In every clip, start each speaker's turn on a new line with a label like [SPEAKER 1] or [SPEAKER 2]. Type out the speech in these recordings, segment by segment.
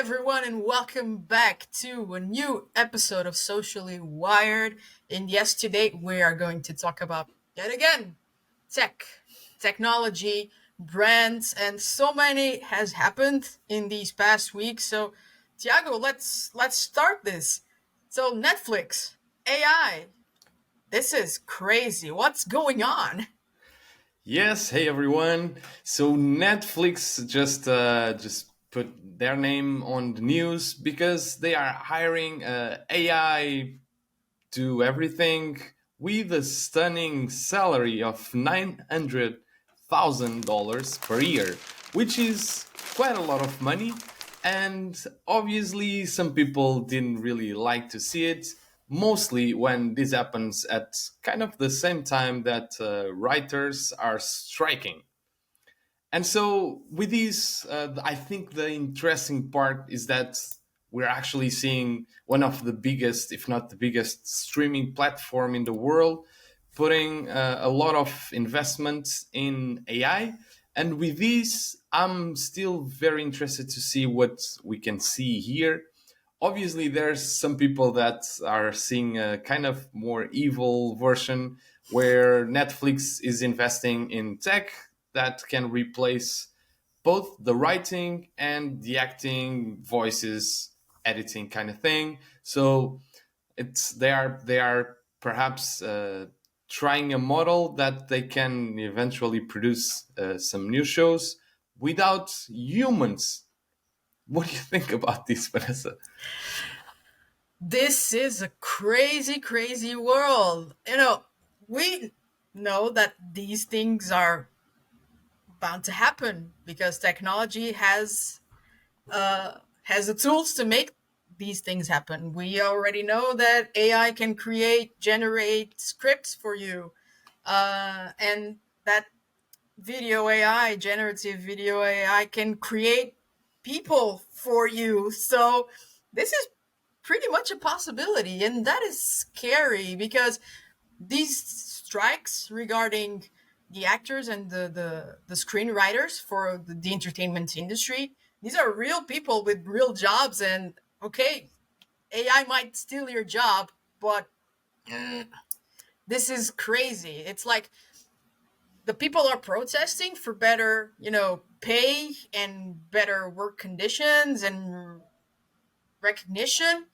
[SPEAKER 1] everyone, and welcome back to a new episode of Socially Wired. And yes, today we are going to talk about, yet again, technology, brands, and so many has happened in these past weeks. So, Tiago, let's start this. So, Netflix, AI, this is crazy. What's going on?
[SPEAKER 2] Yes, hey everyone. So Netflix just put their name on the news because they are hiring AI to everything with a stunning salary of $900,000 per year, which is quite a lot of money. And obviously, some people didn't really like to see it, mostly when this happens at kind of the same time that writers are striking. And so, with these, I think the interesting part is that we're actually seeing one of the biggest, if not the biggest, streaming platform in the world putting a lot of investment in AI. And with this, I'm still very interested to see what we can see here. Obviously, there's some people that are seeing a kind of more evil version where Netflix is investing in tech that can replace both the writing and the acting, voices, editing kind of thing. So they are perhaps trying a model that they can eventually produce some new shows without humans. What do you think about this, Vanessa?
[SPEAKER 1] This is a crazy, crazy world. We know that these things are bound to happen because technology has the tools to make these things happen. We already know that AI can generate scripts for you, and that generative video AI, can create people for you. So this is pretty much a possibility, and that is scary because these strikes regarding the actors and the screenwriters for the entertainment industry, these are real people with real jobs. And okay, AI might steal your job, but this is crazy. It's like the people are protesting for better, pay and better work conditions and recognition.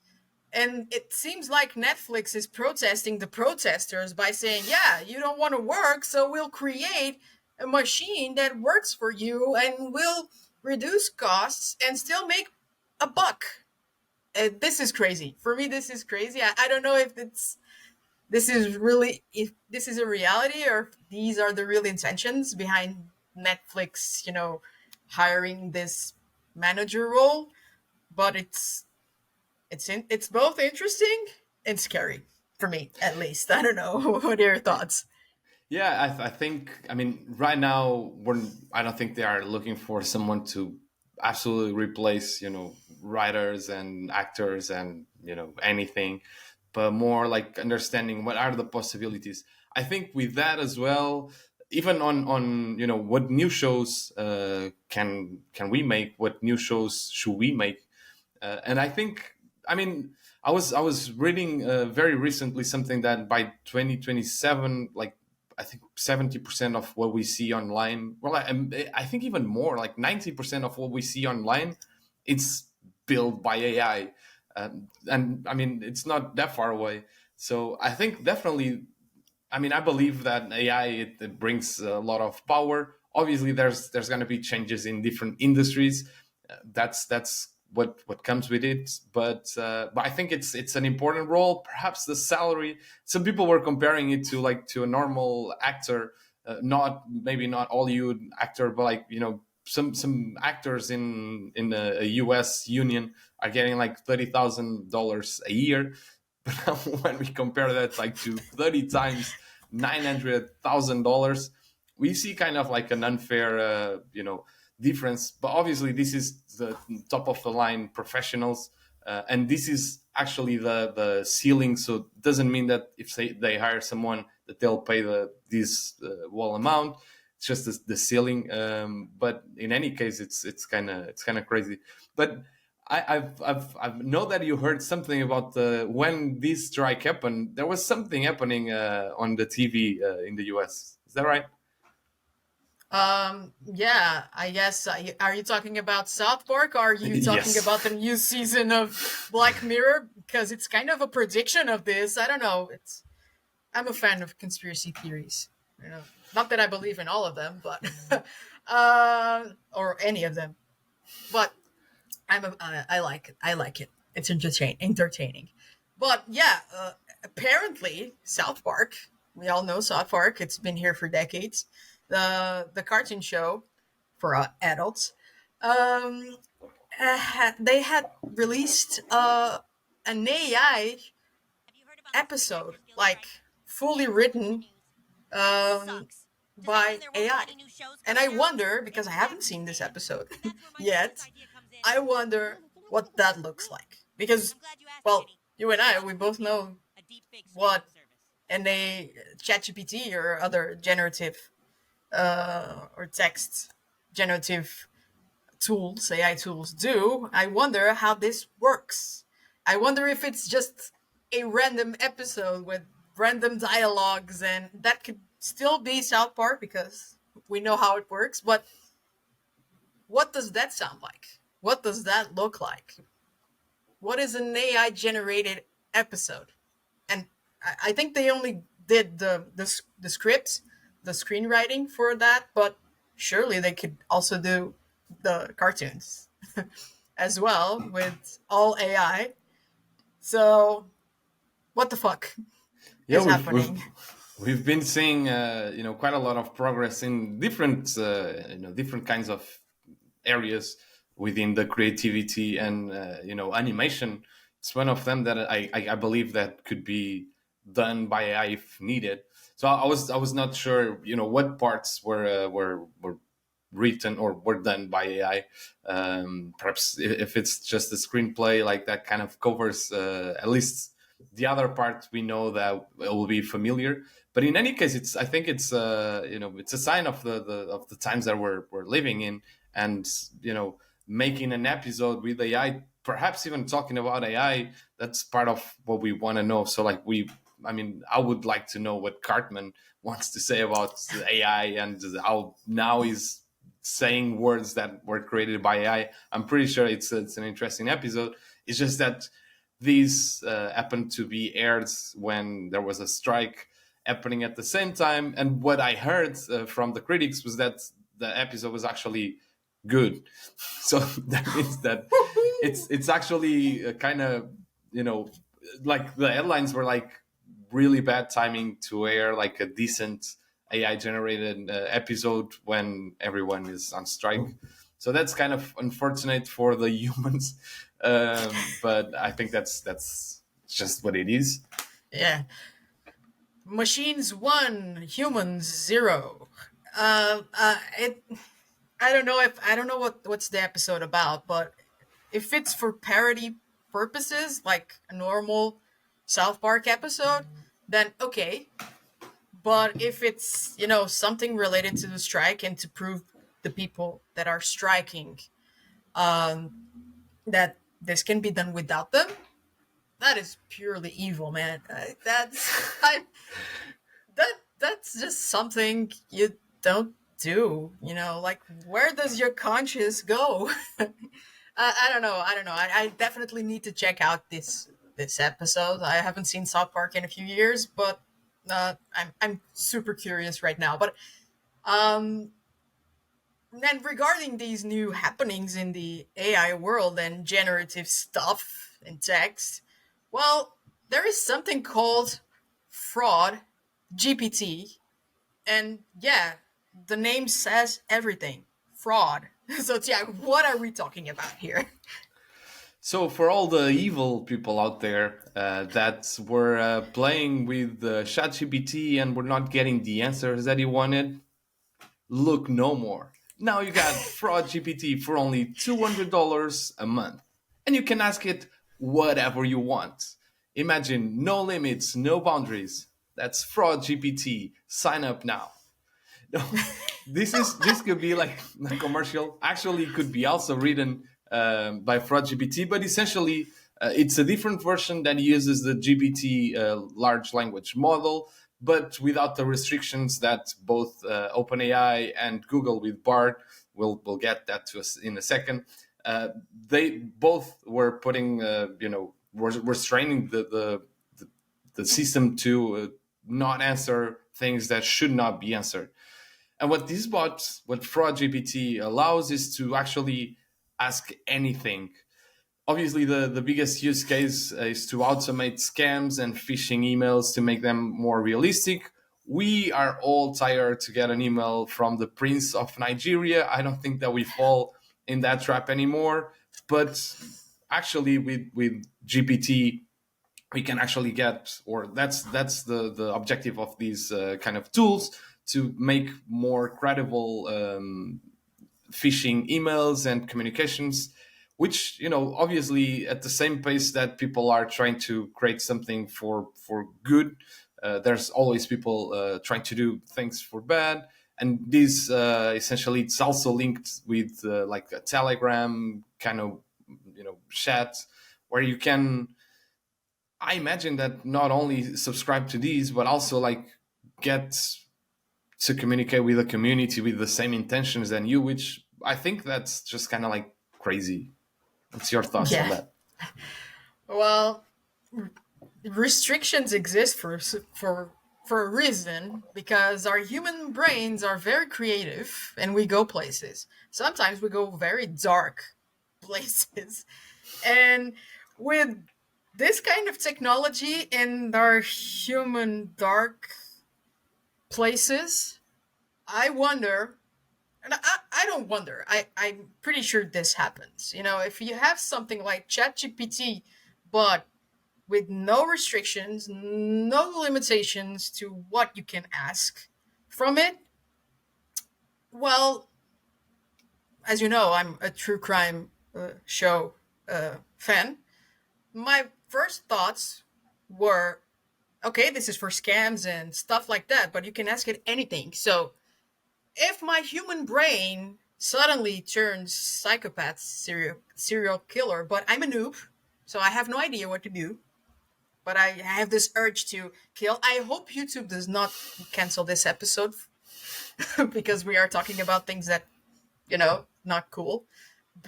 [SPEAKER 1] And it seems like Netflix is protesting the protesters by saying, yeah, you don't want to work, so we'll create a machine that works for you and will reduce costs and still make a buck. This is crazy. For me, this is crazy. I don't know if this is a reality or if these are the real intentions behind Netflix, hiring this manager role. But it's both interesting and scary for me, at least. I don't know. What are your thoughts?
[SPEAKER 2] Yeah, I think. I mean, right now, I don't think they are looking for someone to absolutely replace, writers and actors and anything, but more like understanding what are the possibilities. I think with that as well, even on what new shows can we make, what new shows should we make, and I think, I mean, I was reading very recently something that by 2027, like I think 70% of what we see online, well, I think even more, like 90% of what we see online, it's built by AI, and I mean it's not that far away. So I think definitely, I mean, I believe that AI it brings a lot of power. Obviously, there's going to be changes in different industries. That's what comes with it. But I think it's an important role. Perhaps the salary. Some people were comparing it to a normal actor, not maybe not Hollywood actor, but like some actors in a U.S. union are getting like $30,000 a year. But when we compare that like to 30 times $900,000, we see kind of like an unfair, difference. But obviously, this is the top of the line professionals, and this is actually the ceiling. So it doesn't mean that if they hire someone that they'll pay this whole amount. It's just the ceiling. But in any case, it's kind of crazy. But I know that you heard something about when this strike happened. There was something happening on the TV in the US. Is that right?
[SPEAKER 1] Yeah, I guess. Are you talking about South Park? Or are you talking about the
[SPEAKER 2] Yes.
[SPEAKER 1] new season of Black Mirror? Because it's kind of a prediction of this. I don't know. I'm a fan of conspiracy theories. You know, not that I believe in all of them, but or any of them. But I like it. I like it. It's entertaining. But yeah, apparently South Park. We all know South Park. It's been here for decades. The cartoon show for adults. Um, they had released an AI episode, like fully written by AI. And I wonder, because I haven't seen this episode yet, I wonder what that looks like. Because, well, you and I, we both know what NA, ChatGPT, or other generative or text generative tools, AI tools do. I wonder how this works. I wonder if it's just a random episode with random dialogues, and that could still be South Park because we know how it works. But what does that sound like? What does that look like? What is an AI generated episode? And I think they only did the script, the screenwriting for that, but surely they could also do the cartoons as well with all AI. So what the fuck
[SPEAKER 2] Yeah,
[SPEAKER 1] is happening?
[SPEAKER 2] we've been seeing quite a lot of progress in different different kinds of areas within the creativity and animation. It's one of them that I believe that could be done by AI if needed. So I was not sure what parts were written or were done by AI. Perhaps if it's just a screenplay, like that kind of covers at least the other part. We know that it will be familiar. But in any case, I think it's a sign of the times that we're living in, and making an episode with AI, perhaps even talking about AI. That's part of what we want to know. So like I mean, I would like to know what Cartman wants to say about AI and how now he's saying words that were created by AI. I'm pretty sure it's an interesting episode. It's just that these happened to be aired when there was a strike happening at the same time. And what I heard from the critics was that the episode was actually good. So that means that it's actually kind of like the headlines were like really bad timing to air like a decent AI generated episode when everyone is on strike. So that's kind of unfortunate for the humans, but I think that's just what it is.
[SPEAKER 1] Yeah, machines one, humans zero. It. I don't know what's the episode about, but if it's for parody purposes, like a normal South Park episode, then okay. But if it's, something related to the strike and to prove the people that are striking that this can be done without them, that is purely evil, man. That's just something you don't do. Like, where does your conscience go? I don't know. I don't know. I definitely need to check out this episode. I haven't seen South Park in a few years, but I'm super curious right now. But um, and regarding these new happenings in the AI world and generative stuff in text, well, there is something called fraud GPT, and yeah, the name says everything. Fraud. So yeah, what are we talking about here?
[SPEAKER 2] So for all the evil people out there that were playing with ChatGPT and were not getting the answers that you wanted, look no more. Now you got Fraud GPT for only $200 a month. And you can ask it whatever you want. Imagine no limits, no boundaries. That's Fraud GPT. Sign up now. No, this could be like a commercial. Actually, it could be also written by FraudGPT, but essentially it's a different version that uses the GPT large language model, but without the restrictions that both OpenAI and Google with Bard will get that to us in a second. They both were putting, were restraining the system to not answer things that should not be answered. And what this bot, what FraudGPT allows, is to actually ask anything. Obviously, the biggest use case is to automate scams and phishing emails to make them more realistic. We are all tired to get an email from the Prince of Nigeria. I don't think that we fall in that trap anymore. But actually, with GPT, we can actually get, or that's the objective of these kind of tools, to make more credible phishing emails and communications, which, obviously at the same pace that people are trying to create something for good, there's always people trying to do things for bad. And this essentially, it's also linked with like a Telegram kind of chat, where you can, I imagine, that not only subscribe to these, but also like get to communicate with a community with the same intentions than you, which I think that's just kind of like crazy. What's your thoughts on
[SPEAKER 1] Yeah.
[SPEAKER 2] that?
[SPEAKER 1] Well, restrictions exist for a reason, because our human brains are very creative and we go places. Sometimes we go very dark places. And with this kind of technology in our human dark places, I wonder, and I don't wonder, I'm pretty sure this happens. If you have something like ChatGPT, but with no restrictions, no limitations to what you can ask from it, well, as you know, I'm a true crime show fan. My first thoughts were, okay, this is for scams and stuff like that, but you can ask it anything. So if my human brain suddenly turns psychopath serial killer, but I'm a noob, so I have no idea what to do, but I have this urge to kill. I hope YouTube does not cancel this episode because we are talking about things that, not cool.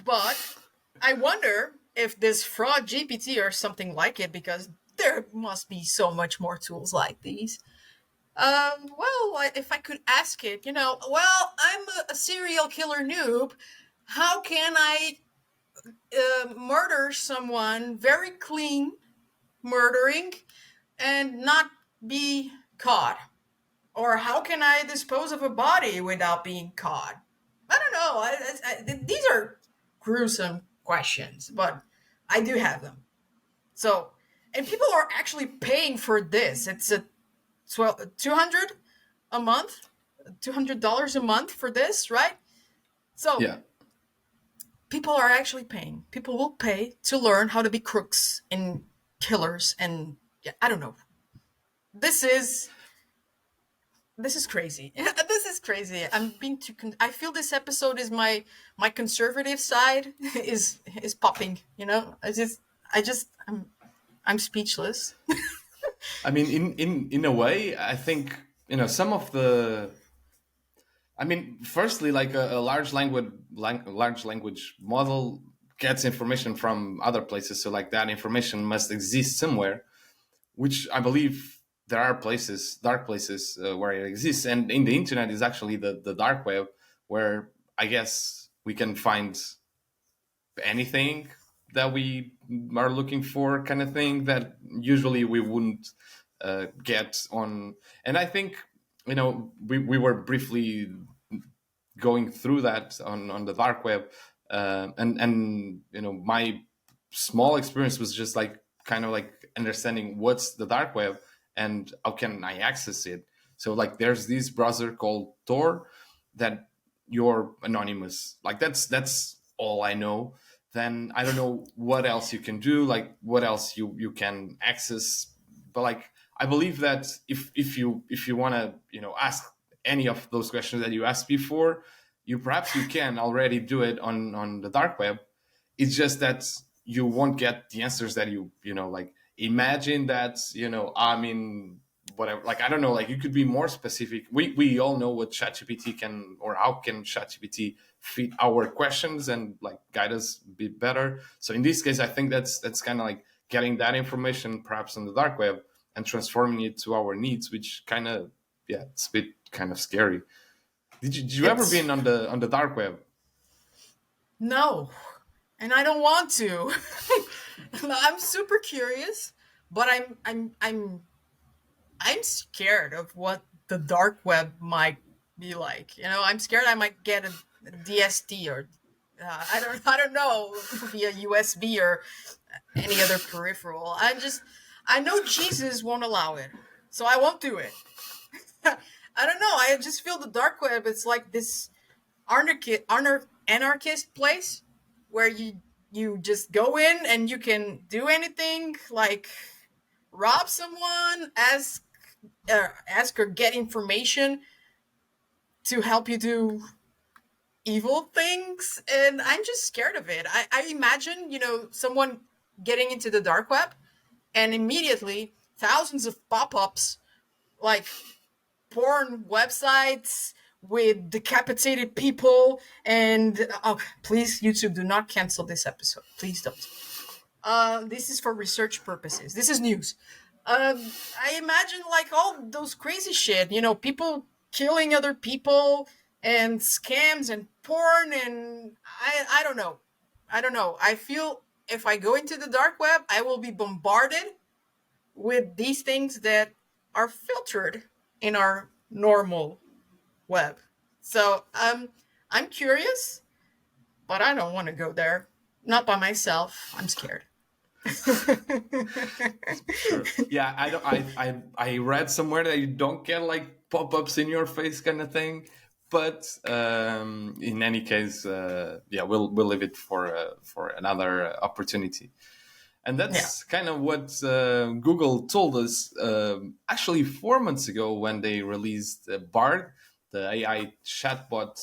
[SPEAKER 1] But I wonder if this fraud GPT or something like it, because there must be so much more tools like these. If I could ask it, I'm a serial killer noob. How can I murder someone very clean, murdering, and not be caught? Or how can I dispose of a body without being caught? I don't know. These are gruesome questions, but I do have them. So, and people are actually paying for this. It's a 200 a month, $200 a month for this, right? So
[SPEAKER 2] Yeah.
[SPEAKER 1] people are actually paying. People will pay to learn how to be crooks and killers, and yeah, I don't know. This is this is crazy. This is crazy. I'm being too. I feel this episode is my conservative side is popping. I'm speechless.
[SPEAKER 2] I mean, in a way, I think, some of the. I mean, firstly, like a large language model gets information from other places, so like that information must exist somewhere, which I believe there are places, dark places, where it exists. And in the internet is actually the dark web, where I guess we can find anything that we are looking for, kind of thing that usually we wouldn't get on. And I think, we were briefly going through that on the dark web, and my small experience was just like kind of like understanding what's the dark web and how can I access it. So like there's this browser called Tor that you're anonymous. Like that's all I know. Then I don't know what else you can do, like what else you can access. But like I believe that if you want to ask any of those questions that you asked before, you can already do it on the dark web. It's just that you won't get the answers that you know, like imagine that, you know, I mean, whatever, like I don't know, like you could be more specific. We all know what ChatGPT can, or how can ChatGPT fit our questions and like guide us a bit better. So in this case, I think that's kind of like getting that information perhaps on the dark web and transforming it to our needs, which kind of, yeah, it's a bit kind of scary. Did you ever
[SPEAKER 1] It's
[SPEAKER 2] been on the dark web?
[SPEAKER 1] no, and I don't want to. I'm super curious, but I'm scared of what the dark web might be like. You know, I'm scared I might get a DST or I don't know via USB or any other peripheral. I know Jesus won't allow it, so I won't do it. I don't know. I just feel the dark web. It's like this anarchist place where you just go in and you can do anything, like rob someone, ask or get information to help you do evil things, and I'm just scared of it. I imagine, someone getting into the dark web and immediately thousands of pop-ups, like porn websites with decapitated people, and oh, please, YouTube, do not cancel this episode, please don't. This is for research purposes. This is news. I imagine like all those crazy shit, people killing other people and scams and porn, and I don't know. I don't know. I feel if I go into the dark web, I will be bombarded with these things that are filtered in our normal web. So I'm curious, but I don't want to go there. Not by myself. I'm scared.
[SPEAKER 2] Sure. Yeah, I don't. I read somewhere that you don't get like pop-ups in your face kind of thing. But in any case, yeah, we'll leave it for another opportunity. And
[SPEAKER 1] Yeah.
[SPEAKER 2] that's kind of what Google told us actually 4 months ago when they released Bard, the AI chatbot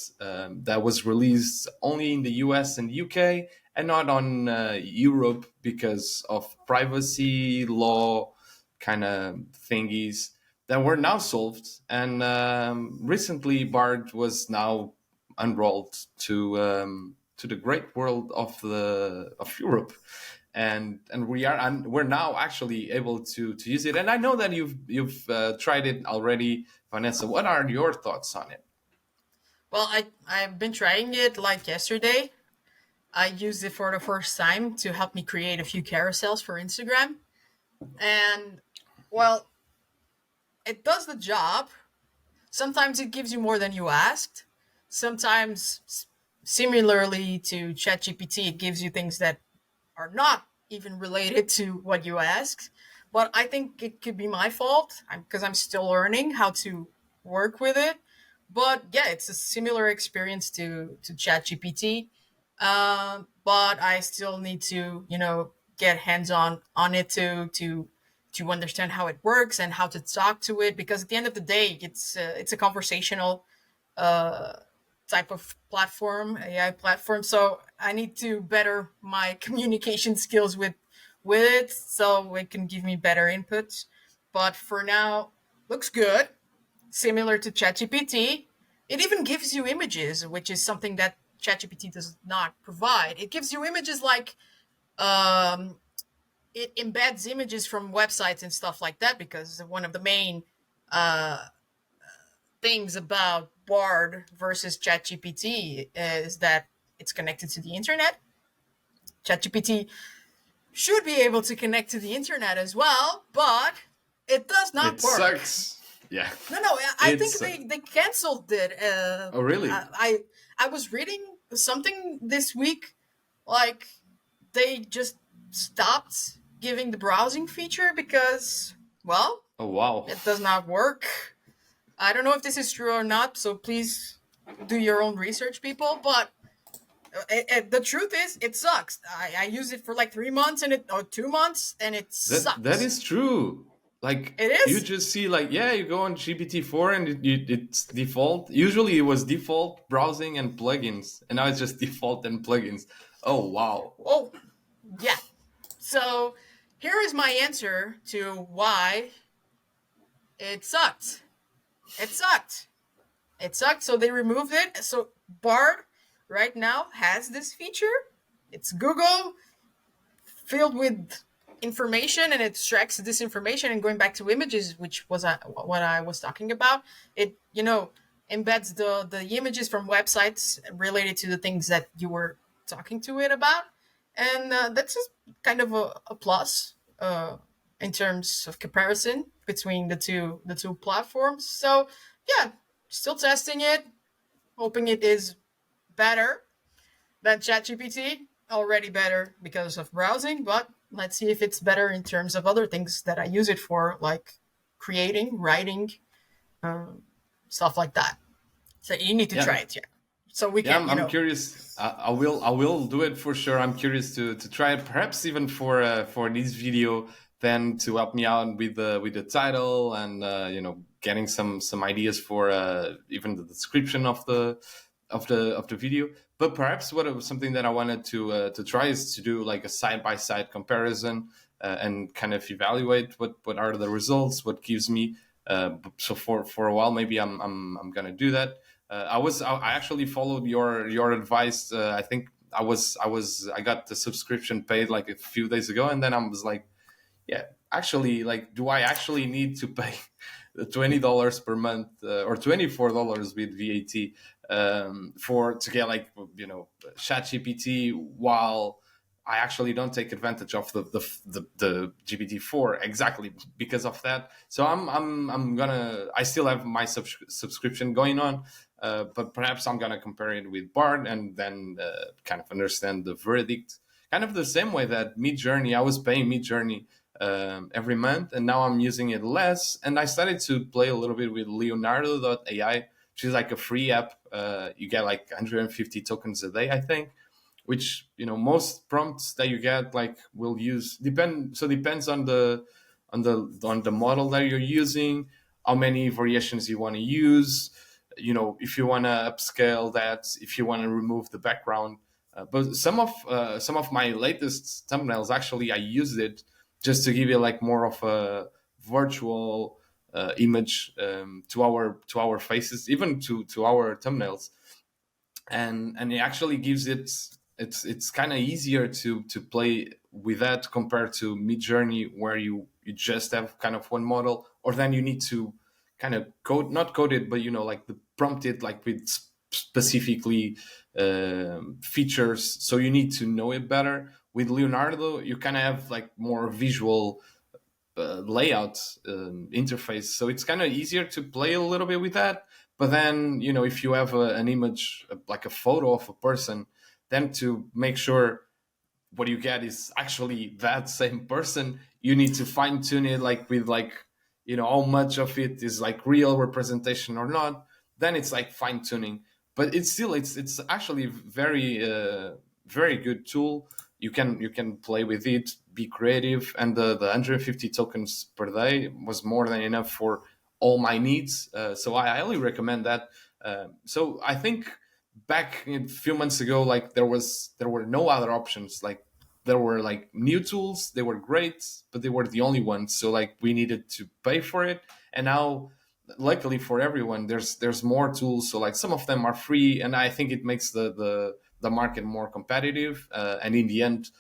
[SPEAKER 2] that was released only in the US and UK and not on Europe because of privacy law kind of thingies that were now solved. And recently, Bard was now unrolled to the great world of Europe, and we're now actually able to use it. And I know that you've tried it already, Vanessa. What are your thoughts on it?
[SPEAKER 1] Well, I've been trying it like yesterday. I used it for the first time to help me create a few carousels for Instagram. And well, it does the job. Sometimes it gives you more than you asked. Sometimes, similarly to ChatGPT, it gives you things that are not even related to what you asked. But I think it could be my fault because I'm still learning how to work with it. But yeah, it's a similar experience to ChatGPT. But I still need to, get hands on it to understand how it works and how to talk to it, because at the end of the day, it's a conversational uh, type of platform, AI platform. So I need to better my communication skills with it so it can give me better inputs. But for now, looks good. Similar to ChatGPT. It even gives you images, which is something that ChatGPT does not provide. It gives you images like um, it embeds images from websites and stuff like that, because one of the main uh, things about Bard versus ChatGPT is that it's connected to the internet. ChatGPT should be able to connect to the internet as well, but it does
[SPEAKER 2] It
[SPEAKER 1] not work.
[SPEAKER 2] sucks. Yeah,
[SPEAKER 1] No, I think
[SPEAKER 2] it's.
[SPEAKER 1] they canceled it.
[SPEAKER 2] Oh, really?
[SPEAKER 1] I was reading something this week, like they just stopped giving the browsing feature because, well,
[SPEAKER 2] Oh, wow.
[SPEAKER 1] it does not work. I don't know if this is true or not, so please do your own research, people. But the truth is, it sucks. I use it for like 3 months or 2 months, and it
[SPEAKER 2] That
[SPEAKER 1] sucks.
[SPEAKER 2] is true. Like
[SPEAKER 1] It
[SPEAKER 2] you
[SPEAKER 1] is.
[SPEAKER 2] just see, like, yeah, you go on GPT-4 and it's default. Usually, it was default browsing and plugins, and now it's just default and plugins. Oh wow.
[SPEAKER 1] Oh, yeah. So here is my answer to why it sucked. It sucked. It sucked. So they removed it. So Bard right now has this feature. It's Google filled with information, and it extracts this information, and going back to images, which was what I was talking about. It embeds the images from websites related to the things that you were talking to it about, and that's just kind of a plus in terms of comparison between the two platforms. So yeah, still testing it, hoping it is better than ChatGPT. Already better because of browsing, but let's see if it's better in terms of other things that I use it for, like creating, writing, um, stuff like that. So you need to
[SPEAKER 2] Yeah.
[SPEAKER 1] try it, yeah. So we
[SPEAKER 2] Yeah,
[SPEAKER 1] can,
[SPEAKER 2] I'm curious. I will do it for sure. I'm curious to try it, perhaps even for this video, then to help me out with the title and getting some ideas for even the description of the video. But perhaps something that I wanted to try is to do like a side by side comparison and kind of evaluate what are the results, what gives me. So for a while, maybe I'm gonna do that. I actually followed your advice. I think I got the subscription paid like a few days ago, and then I was like, yeah, actually, like, do I actually need to pay the $20 per month or $24 with VAT for to get like ChatGPT while I actually don't take advantage of the GPT-4 exactly because of that. So I'm gonna I still have my subscription going on, but perhaps I'm gonna compare it with Bard and then kind of understand the verdict. Kind of the same way that Midjourney, I was paying Midjourney every month, and now I'm using it less. And I started to play a little bit with Leonardo.AI, which is like a free app. You get like 150 tokens a day, I think, which most prompts that you get like will use depends on the model that you're using, how many variations you want to use, if you want to upscale that, if you want to remove the background. But some of my latest thumbnails, actually I used it just to give you like more of a virtual image to our faces, even to our thumbnails, and it actually gives it's kind of easier to play with that compared to Midjourney, where you just have kind of one model, or then you need to kind of code not code it, but like the prompt it like with specifically features, so you need to know it better. With Leonardo, you kind of have like more visual layout interface, so it's kind of easier to play a little bit with that. But then if you have an image like a photo of a person, then to make sure what you get is actually that same person, you need to fine tune it like with like how much of it is like real representation or not. Then it's like fine tuning, but it's actually very good tool. You can play with it, be creative, and the 150 tokens per day was more than enough for all my needs. So I highly recommend that. So I think back a few months ago, like there were no other options. Like there were like new tools, they were great, but they were the only ones. So like we needed to pay for it, and now luckily for everyone, there's more tools. So like some of them are free, and I think it makes the market more competitive, and in the end,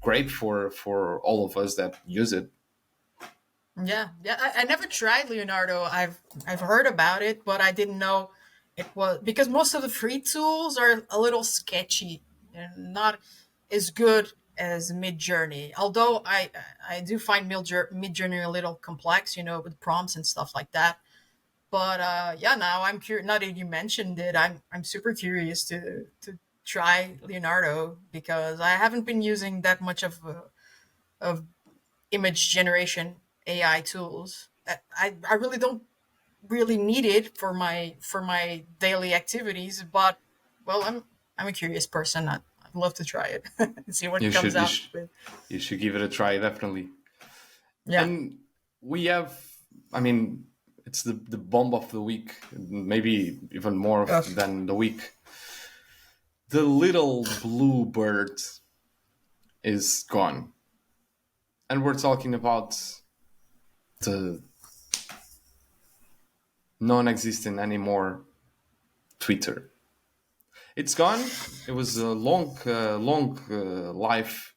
[SPEAKER 2] great for all of us that use it.
[SPEAKER 1] yeah, yeah. I never tried Leonardo. I've heard about it, but I didn't know it was because most of the free tools are a little sketchy and not as good as Midjourney. Although I do find Midjourney a little complex, with prompts and stuff like that. But yeah, now I'm curious. Now that you mentioned it, I'm super curious to try Leonardo because I haven't been using that much of image generation AI tools. I really don't really need it for my daily activities, but well, I'm a curious person. I'd love to try it and see what
[SPEAKER 2] You
[SPEAKER 1] it comes
[SPEAKER 2] should you
[SPEAKER 1] out
[SPEAKER 2] should
[SPEAKER 1] with.
[SPEAKER 2] you should give it a try, definitely.
[SPEAKER 1] Yeah.
[SPEAKER 2] And we have, I mean, it's the bomb of the week, maybe even more
[SPEAKER 1] Ugh.
[SPEAKER 2] than the week. the little blue bird is gone, and we're talking about the non-existent anymore Twitter. It's gone. It was a long life,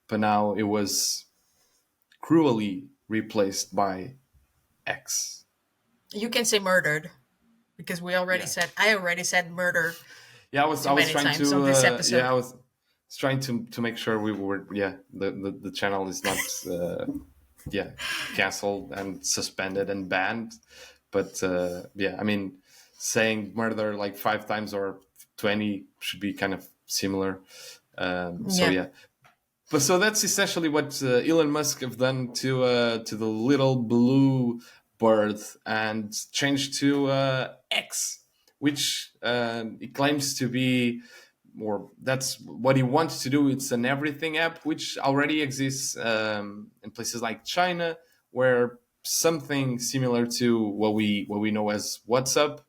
[SPEAKER 2] but now it was cruelly replaced by X.
[SPEAKER 1] You can say murdered because
[SPEAKER 2] Yeah,
[SPEAKER 1] I already said murder
[SPEAKER 2] yeah.
[SPEAKER 1] too
[SPEAKER 2] I was
[SPEAKER 1] many
[SPEAKER 2] trying
[SPEAKER 1] times on
[SPEAKER 2] to.
[SPEAKER 1] this
[SPEAKER 2] Yeah,
[SPEAKER 1] episode.
[SPEAKER 2] I was trying to make sure we were. Yeah, the channel is not. Yeah, canceled and suspended and banned. But yeah, I mean, saying murder like 5 times or 20 should be kind of similar. So
[SPEAKER 1] Yeah.
[SPEAKER 2] yeah, but so that's essentially what Elon Musk have done to the little blue bird and changed to X, which he claims to be, or that's what he wants to do. It's an everything app, which already exists in places like China, where something similar to what we know as WhatsApp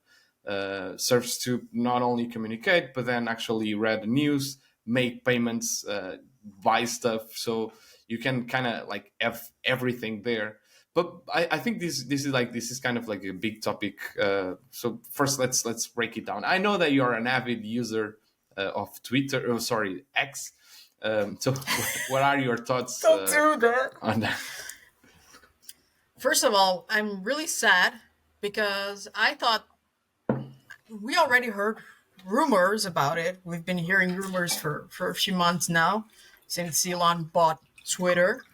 [SPEAKER 2] serves to not only communicate but then actually read news, make payments, buy stuff. So you can kind of like have everything there. But I think this is kind of like a big topic. So first, let's break it down. I know that you are an avid user of Twitter. Oh, sorry, X. So what are your thoughts
[SPEAKER 1] Don't do that.
[SPEAKER 2] on that?
[SPEAKER 1] First of all, I'm really sad because I thought we already heard rumors about it. We've been hearing rumors for a few months now since Elon bought Twitter.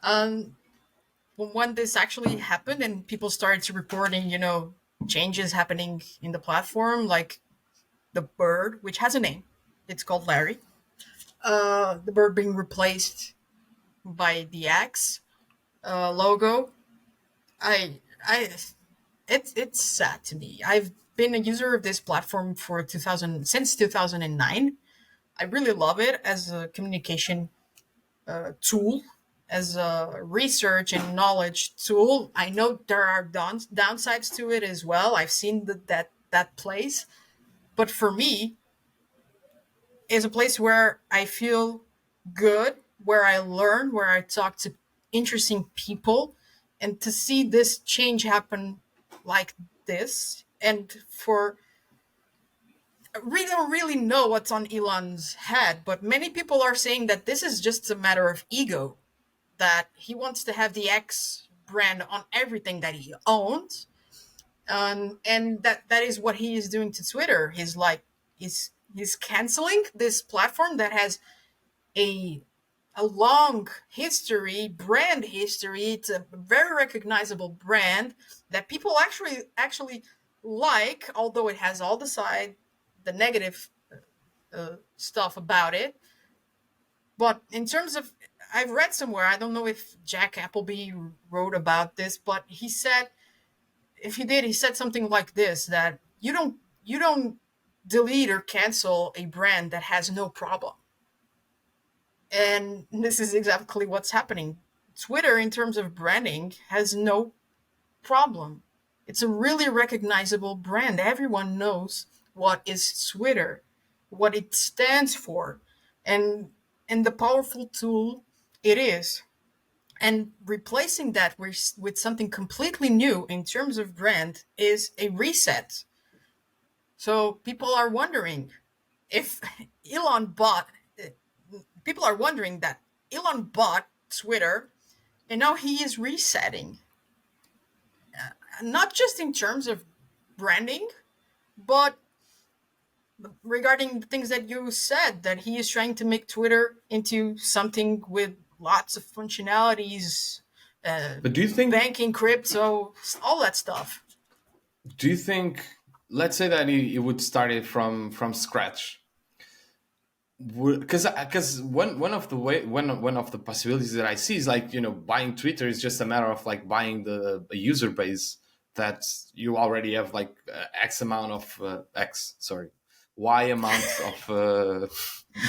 [SPEAKER 1] Um, when this actually happened and people started to reporting, changes happening in the platform, like the bird, which has a name, it's called Larry. The bird being replaced by the X logo. I it's sad to me. I've been a user of this platform for 2000 since 2009. I really love it as a communication tool, as a research and knowledge tool. I know there are downsides to it as well. I've seen that place, but for me, is a place where I feel good, where I learn, where I talk to interesting people, and to see this change happen like this, and for we don't really know what's on Elon's head, but many people are saying that this is just a matter of ego, that he wants to have the X brand on everything that he owns, and that is what he is doing to Twitter. He's canceling this platform that has a a long history, brand history. It's a very recognizable brand that people actually like, although it has all the negative stuff about it. But in terms of, I've read somewhere, I don't know if Jack Appleby wrote about this, but he said, if he did, he said something like this: that you don't delete or cancel a brand that has no problem. And this is exactly what's happening. Twitter, in terms of branding, has no problem. It's a really recognizable brand. Everyone knows what is Twitter, what it stands for, and the powerful tool it is. And replacing that with something completely new in terms of brand is a reset. So if Elon bought people are wondering that Elon bought Twitter and now he is resetting, not just in terms of branding, but regarding the things that you said, that he is trying to make Twitter into something with lots of functionalities, uh,
[SPEAKER 2] But do you think
[SPEAKER 1] banking, crypto, all that stuff.
[SPEAKER 2] do you think let's say that he would start it from scratch, because one of the possibilities that I see is like, buying Twitter is just a matter of like buying the a user base that you already have, like X amount of X, sorry, Y amount of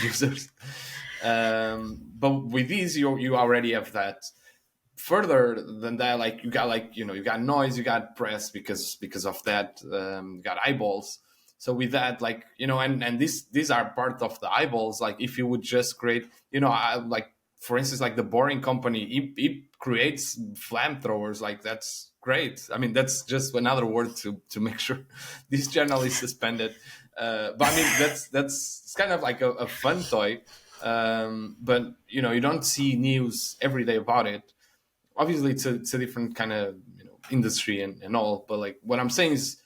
[SPEAKER 2] users. But with these, you already have that. Further than that, like you got, like, you got noise, you got press because of that, you got eyeballs. So with that, like, and these are part of the eyeballs. Like if you would just create, like for instance, like the Boring Company, it creates flamethrowers. Like that's great. I mean, that's just another word to make sure this channel is suspended. But I mean, that's it's kind of like a fun toy. But you don't see news every day about it. Obviously it's a different kind of industry and all, but like what I'm saying is,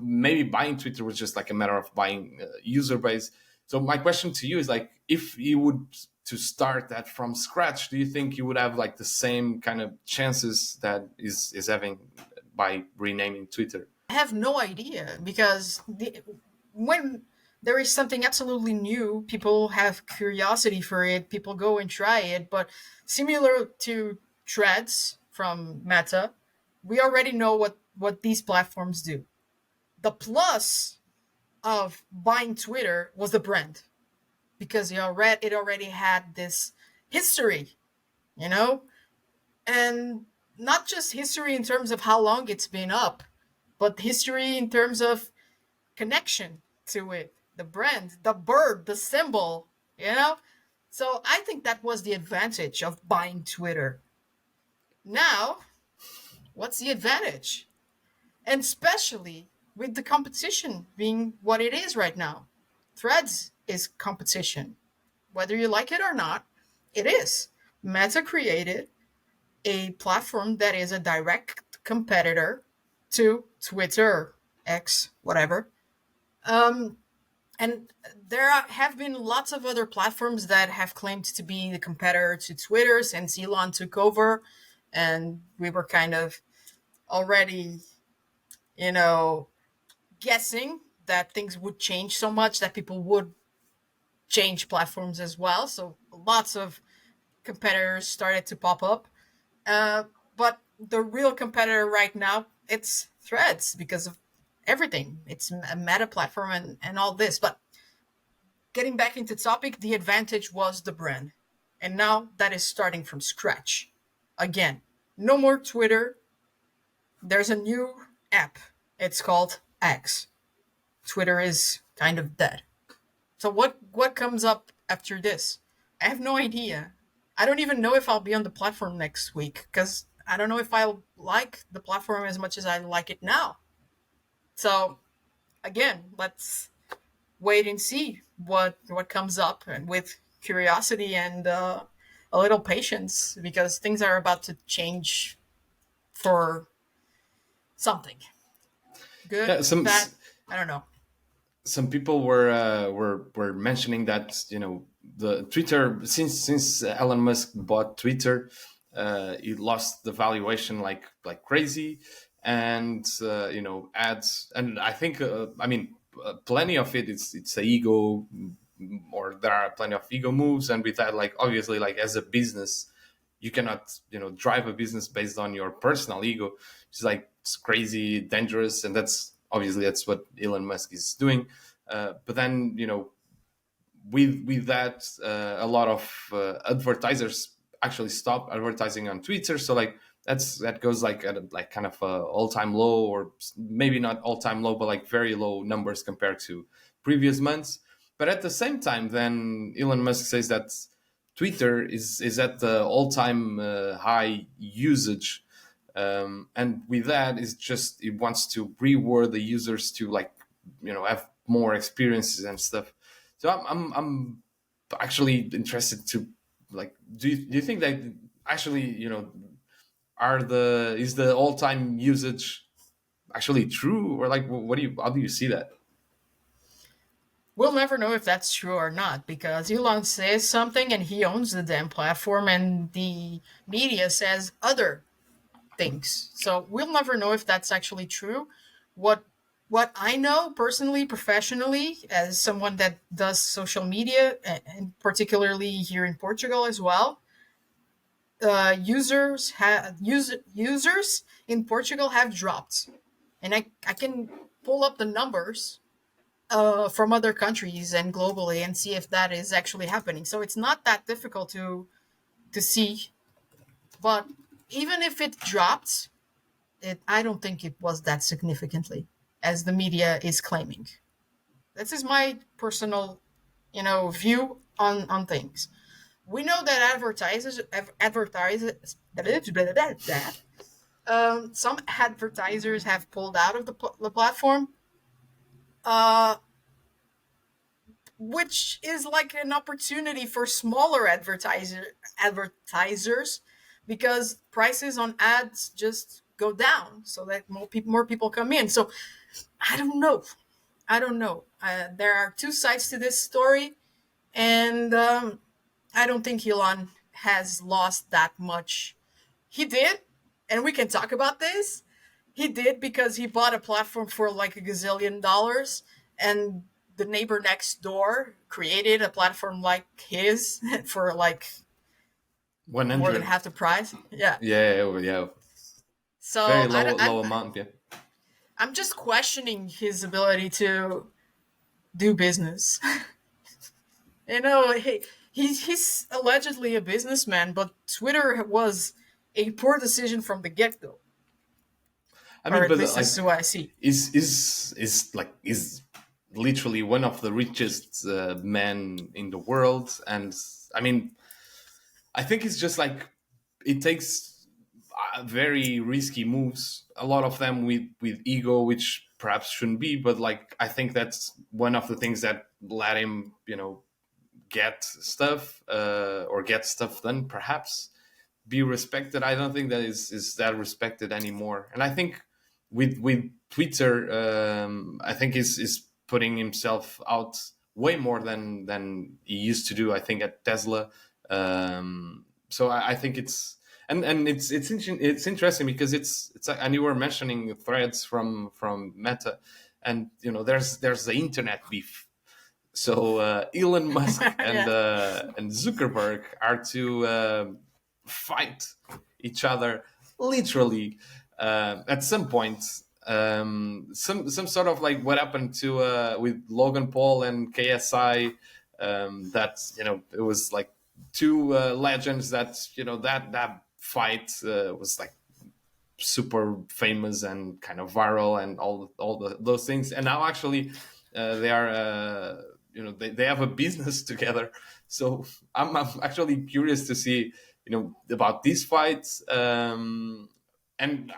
[SPEAKER 2] maybe buying Twitter was just like a matter of buying user base. So my question to you is like, if you would to start that from scratch, do you think you would have like the same kind of chances that is having by renaming Twitter?
[SPEAKER 1] I have no idea because when there is something absolutely new, people have curiosity for it, people go and try it. But similar to Threads from Meta, we already know what these platforms do. The plus of buying Twitter was the brand because it already had this history, you know, and not just history in terms of how long it's been up, but history in terms of connection to it, the brand, the bird, the symbol, you know? So I think that was the advantage of buying Twitter. Now, what's the advantage? And especially with the competition being what it is right now. Threads is competition. Whether you like it or not, it is. Meta created a platform that is a direct competitor to Twitter, X, whatever. Um, and there have been lots of other platforms that have claimed to be the competitor to Twitter since Elon took over, and we were kind of already, you know, guessing that things would change so much that people would change platforms as well. So lots of competitors started to pop up. Uh, but the real competitor right now, it's Threads because of everything. It's a meta platform and all this. But getting back into the topic, the advantage was the brand. And now that is starting from scratch. Again, no more Twitter. There's a new app. It's called X. Twitter is kind of dead. So what comes up after this? I have no idea. I don't even know if I'll be on the platform next week because I don't know if I'll like the platform as much as I like it now. So again, let's wait and see what comes up, and with curiosity and a little patience because things are about to change for something good,
[SPEAKER 2] Yeah, some
[SPEAKER 1] bad. I don't know.
[SPEAKER 2] some people were mentioning that the Twitter, since Elon Musk bought Twitter, it lost the valuation like crazy, and ads, and I think I mean plenty of it, it's a ego, or there are plenty of ego moves, and with that, like obviously, like as a business, you cannot drive a business based on your personal ego. It's like it's crazy dangerous, and that's what Elon Musk is doing. But then with that, a lot of advertisers actually stop advertising on Twitter. So like that goes like at like kind of a all time low, or maybe not all time low, but like very low numbers compared to previous months. But at the same time, then Elon Musk says that Twitter is at the all time high usage, and with that, is just it wants to reward the users to like have more experiences and stuff. So I'm actually interested to like, do you think that actually are the is the all time usage actually true, or like what do you how do you see that?
[SPEAKER 1] We'll never know if that's true or not because Elon says something and he owns the damn platform, and the media says other things. So we'll never know if that's actually true. What what I know personally, professionally, as someone that does social media, and particularly here in Portugal as well, users in Portugal have dropped, and I can pull up the numbers from other countries and globally and see if that is actually happening. So it's not that difficult to see. But even if it dropped, I don't think it was that significantly as the media is claiming. This is my personal, view on things. We know that advertisers some advertisers have pulled out of the platform, uh, which is like an opportunity for smaller advertisers because prices on ads just go down so that more people come in. So I don't know. I don't know. There are two sides to this story, and I don't think Elon has lost that much. He did, and we can talk about this. He did because he bought a platform for like $1 gazillion, and the neighbor next door created a platform like his for like more than
[SPEAKER 2] 100.
[SPEAKER 1] half the price. Yeah.
[SPEAKER 2] Yeah, yeah.
[SPEAKER 1] So
[SPEAKER 2] Very low amount. Yeah.
[SPEAKER 1] I'm just questioning his ability to do business. He's allegedly a businessman, but Twitter was a poor decision from the get go,
[SPEAKER 2] I
[SPEAKER 1] or
[SPEAKER 2] mean,
[SPEAKER 1] at
[SPEAKER 2] but
[SPEAKER 1] least this is
[SPEAKER 2] like,
[SPEAKER 1] what I see.
[SPEAKER 2] is literally one of the richest men in the world, and I mean, I think it's just like it takes very risky moves. A lot of them with ego, which perhaps shouldn't be, but like I think that's one of the things that let him, get stuff or get stuff done. Perhaps be respected. I don't think that is that respected anymore. And I think with Twitter, I think is putting himself out way more than he used to do. I think at Tesla. So I think and it's interesting because it's and you were mentioning threads from Meta, and there's the internet beef. So Elon Musk
[SPEAKER 1] Yeah.
[SPEAKER 2] and Zuckerberg are to fight each other literally at some point. Some sort of like what happened to with Logan Paul and KSI. That it was like two legends that that fight was like super famous and kind of viral and those things. And now actually they are they have a business together. So I'm actually curious to see about these fights, and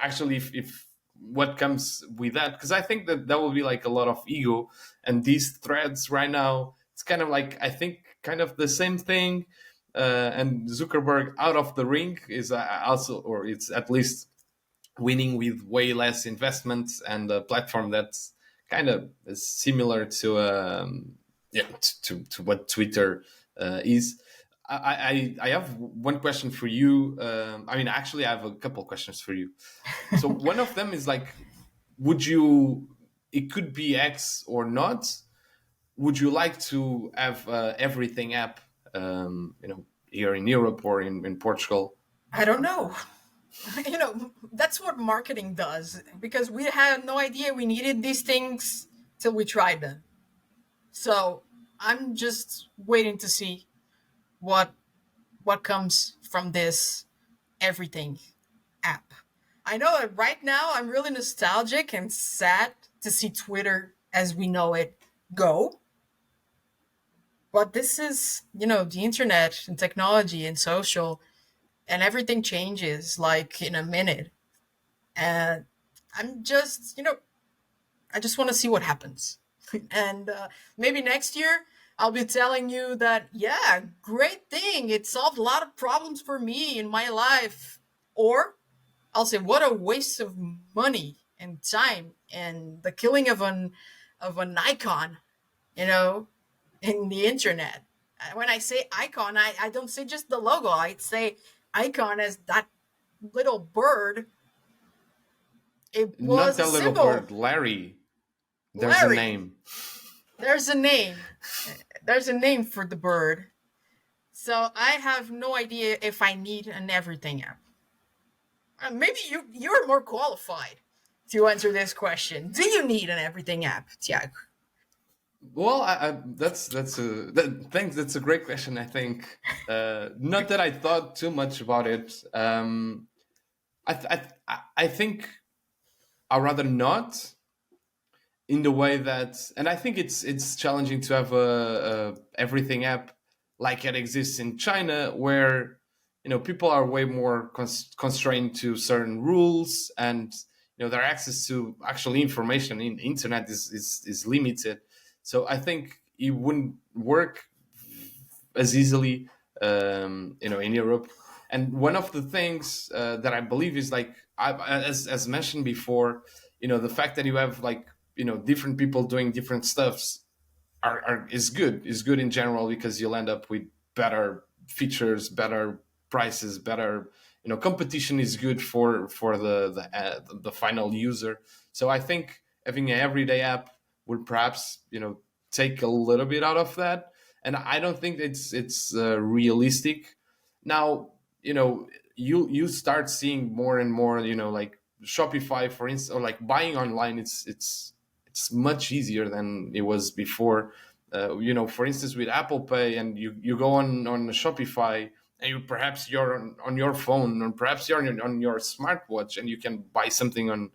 [SPEAKER 2] actually if what comes with that, because I think that will be like a lot of ego. And these threads right now, it's kind of like, I think, kind of the same thing. And Zuckerberg out of the ring is also, or it's at least winning with way less investments and a platform that's kind of similar to to what Twitter is. I have one question for you. I mean, actually, I have a couple questions for you. So one of them is like, would you? It could be X or not. Would you like to have everything app? Here in Europe or in Portugal.
[SPEAKER 1] I don't know. That's what marketing does because we had no idea we needed these things till we tried them. So I'm just waiting to see what what comes from this everything app. I know that right now I'm really nostalgic and sad to see Twitter as we know it go. But this is, the internet and technology and social, and everything changes like in a minute. And I'm just, I just want to see what happens. And maybe next year I'll be telling you that, yeah, great thing. It solved a lot of problems for me in my life. Or I'll say, what a waste of money and time and the killing of an icon, you know, in the internet. When I say icon, I don't say just the logo. I say icon as that little bird. It
[SPEAKER 2] Not
[SPEAKER 1] was a
[SPEAKER 2] that little
[SPEAKER 1] symbol.
[SPEAKER 2] bird, Larry. There's a
[SPEAKER 1] Larry.
[SPEAKER 2] name.
[SPEAKER 1] There's a name. There's a name for the bird. So I have no idea if I need an everything app. Maybe you're more qualified to answer this question. Do you need an everything app, Tiago?
[SPEAKER 2] Well, thanks. That's a great question. I think not that I thought too much about it. I think I'd rather not. in the way that, and I think it's challenging to have a everything app like it exists in China, where people are way more constrained to certain rules, and their access to actual information in the internet is limited. So I think it wouldn't work as easily, in Europe. And one of the things that I believe is like, as mentioned before, the fact that you have like different people doing different stuffs is good in general, because you'll end up with better features, better prices, better competition is good for the final user. So I think having an everyday app would perhaps take a little bit out of that, and I don't think it's realistic. Now you start seeing more and more, like Shopify, for instance, or like buying online. It's much easier than it was before. For instance, with Apple Pay, and you go on Shopify, and you're on your phone, or perhaps you're on your smartwatch, and you can buy something on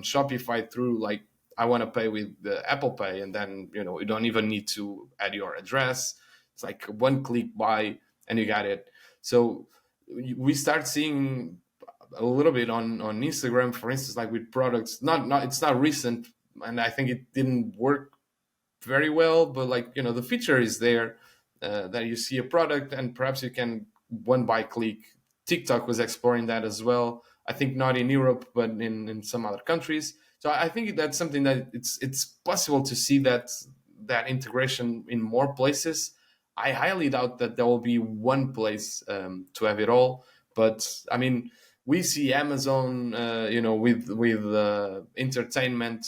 [SPEAKER 2] Shopify through, like, I want to pay with the Apple Pay, and then you don't even need to add your address. It's like one click buy, and you got it. So we start seeing a little bit on Instagram, for instance, like with products. Not it's not recent, and I think it didn't work very well, but like the feature is there, that you see a product and perhaps you can one by click. TikTok was exploring that as well. I think not in Europe, but in some other countries. So I think that's something that it's possible to see that integration in more places. I highly doubt that there will be one place to have it all. But I mean, we see Amazon, with entertainment.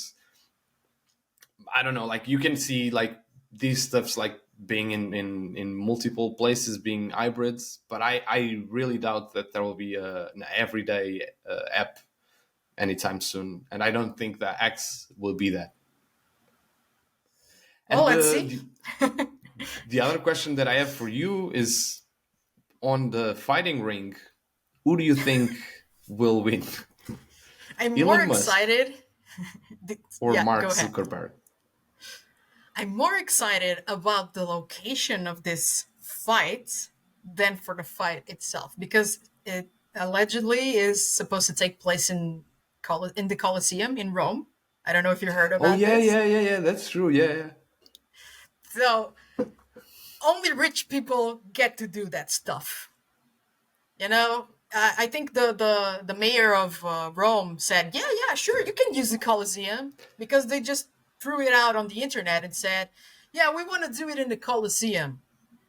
[SPEAKER 2] I don't know, like you can see like these stuffs like being in multiple places, being hybrids, but I really doubt that there will be an everyday app anytime soon, and I don't think that X will be that.
[SPEAKER 1] Well,
[SPEAKER 2] And
[SPEAKER 1] let's see.
[SPEAKER 2] the other question that I have for you is, on the fighting ring, who do you think will win?
[SPEAKER 1] I'm more
[SPEAKER 2] Elon Musk
[SPEAKER 1] excited.
[SPEAKER 2] or
[SPEAKER 1] Yeah,
[SPEAKER 2] Mark
[SPEAKER 1] go ahead.
[SPEAKER 2] Zuckerberg?
[SPEAKER 1] I'm more excited about the location of this fight than for the fight itself, because it allegedly is supposed to take place in the Colosseum in Rome. I don't know if you heard
[SPEAKER 2] Oh
[SPEAKER 1] about
[SPEAKER 2] yeah,
[SPEAKER 1] this.
[SPEAKER 2] yeah, yeah, yeah. That's true. Yeah, yeah.
[SPEAKER 1] So only rich people get to do that stuff. I think the mayor of Rome said, "Yeah, yeah, sure, you can use the Colosseum," because they just threw it out on the internet and said, "Yeah, we want to do it in the Colosseum."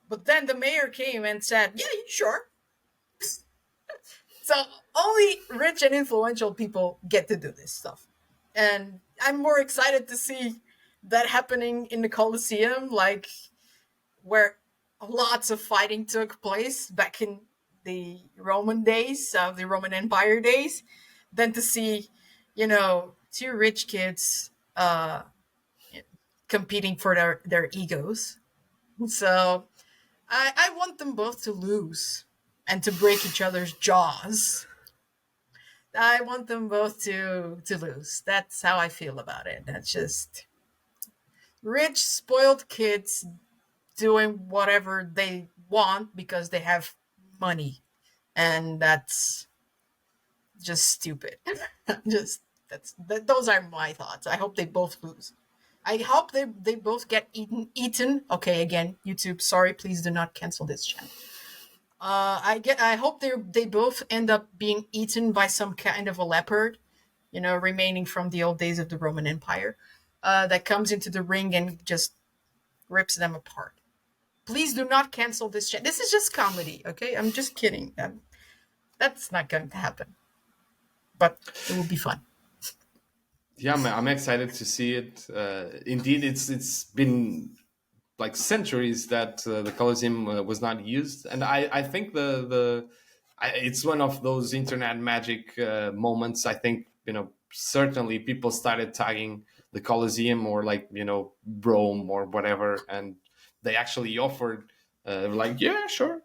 [SPEAKER 1] But then the mayor came and said, "Yeah, sure." So only rich and influential people get to do this stuff, and I'm more excited to see that happening in the Colosseum, like where lots of fighting took place back in the Roman days, the Roman Empire days, than to see, two rich kids competing for their egos. So I want them both to lose and to break each other's jaws. I want them both to lose. That's how I feel about it. That's just rich, spoiled kids doing whatever they want because they have money, and that's just stupid. just those are my thoughts. I hope they both lose. I hope they both get eaten. Okay, again, YouTube, sorry, please do not cancel this channel. I hope they both end up being eaten by some kind of a leopard, remaining from the old days of the Roman Empire, that comes into the ring and just rips them apart. Please do not cancel this chat. This is just comedy, okay? I'm just kidding. That's not going to happen, but it will be fun.
[SPEAKER 2] Yeah, I'm excited to see it. Indeed, it's been like centuries that the Colosseum was not used, and I think it's one of those internet magic moments. I think certainly people started tagging the Colosseum, or like Rome or whatever, and they actually offered, like, yeah, sure,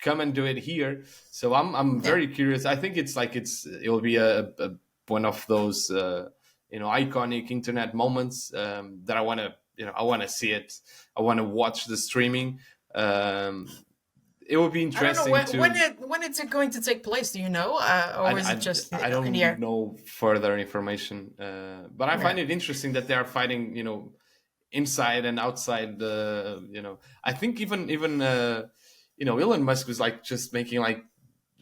[SPEAKER 2] come and do it here. So I'm
[SPEAKER 1] Yeah.
[SPEAKER 2] very curious. I think it'll be a one of those. iconic internet moments that I want to I want to see it. I want to watch the streaming. It would be
[SPEAKER 1] I don't know
[SPEAKER 2] interesting to.
[SPEAKER 1] when it's going to take place. Do you know, or is it just
[SPEAKER 2] I
[SPEAKER 1] in the
[SPEAKER 2] don't
[SPEAKER 1] air?
[SPEAKER 2] know further information, but I
[SPEAKER 1] Yeah.
[SPEAKER 2] find it interesting that they are fighting, inside and outside the, I think Elon Musk was like just making like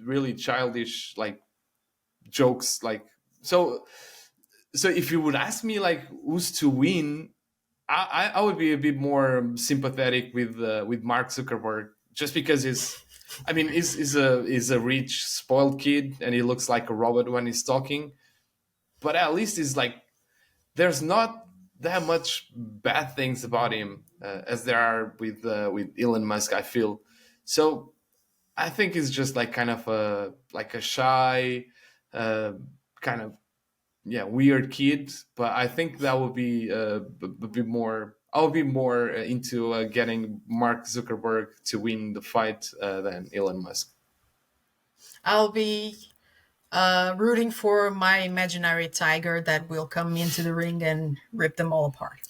[SPEAKER 2] really childish like jokes, like so. So if you would ask me like who's to win, I would be a bit more sympathetic with Mark Zuckerberg, just because he's a rich spoiled kid and he looks like a robot when he's talking, but at least he's like there's not that much bad things about him as there are with Elon Musk. I feel so. I think he's just like kind of a shy, uh, kind of weird kid. But I think that would be a bit more. I would be more into getting Mark Zuckerberg to win the fight than Elon Musk.
[SPEAKER 1] I'll be rooting for my imaginary tiger that will come into the ring and rip them all apart.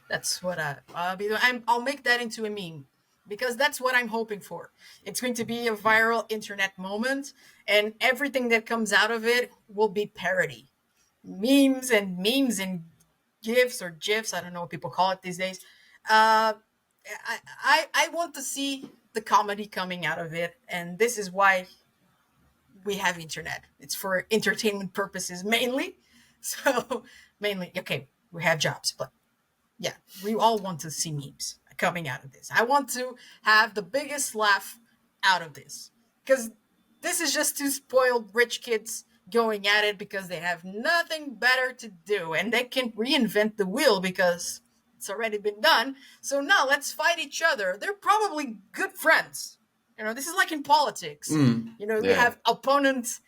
[SPEAKER 1] That's what I'll be doing. I'll make that into a meme because that's what I'm hoping for. It's going to be a viral internet moment, and everything that comes out of it will be parody, memes and gifs or gifs. I don't know what people call it these days. Uh, I want to see the comedy coming out of it, and this is why we have internet. It's for entertainment purposes mainly. So mainly, okay, we have jobs, but yeah, we all want to see memes coming out of this. I want to have the biggest laugh out of this because this is just two spoiled rich kids going at it because they have nothing better to do and they can reinvent the wheel because it's already been done. So now let's fight each other. They're probably good friends. This is like in politics.
[SPEAKER 2] Mm,
[SPEAKER 1] We
[SPEAKER 2] yeah,
[SPEAKER 1] have opponent,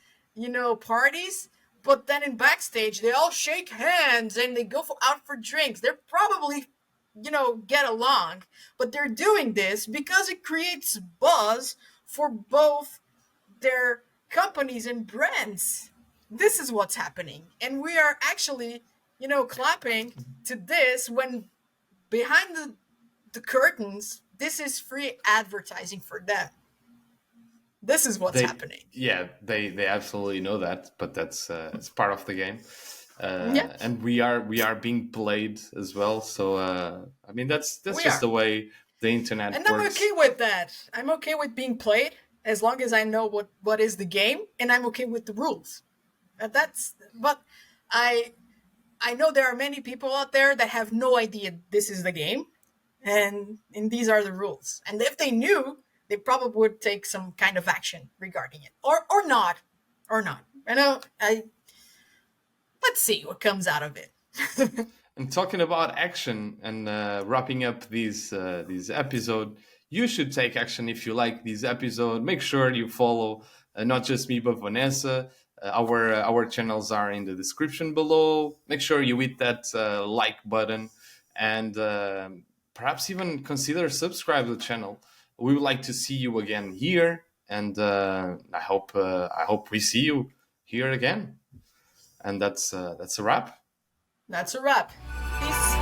[SPEAKER 1] parties, but then in backstage they all shake hands and they go out for drinks. They're probably, get along, but they're doing this because it creates buzz for both their companies and brands. This is what's happening. And we are actually, clapping to this when behind the curtains, this is free advertising for them. This is what's
[SPEAKER 2] they
[SPEAKER 1] happening.
[SPEAKER 2] they absolutely know that, but that's it's part of the game.
[SPEAKER 1] Yeah,
[SPEAKER 2] And we are being played as well. So I mean that's
[SPEAKER 1] we
[SPEAKER 2] just
[SPEAKER 1] are.
[SPEAKER 2] the way the internet
[SPEAKER 1] And I'm
[SPEAKER 2] works.
[SPEAKER 1] okay with that. I'm okay with being played as long as I know what is the game and I'm okay with the rules. But I I know there are many people out there that have no idea this is the game and these are the rules. And if they knew, they probably would take some kind of action regarding it. Or not. Or not. I let's see what comes out of it.
[SPEAKER 2] And talking about action and wrapping up these episode, you should take action if you like this episode. Make sure you follow not just me but Vanessa. Our channels are in the description below. Make sure you hit that like button and perhaps even consider subscribe to the channel. We would like to see you again here, and I hope we see you here again. And that's a wrap.
[SPEAKER 1] That's a wrap. Peace.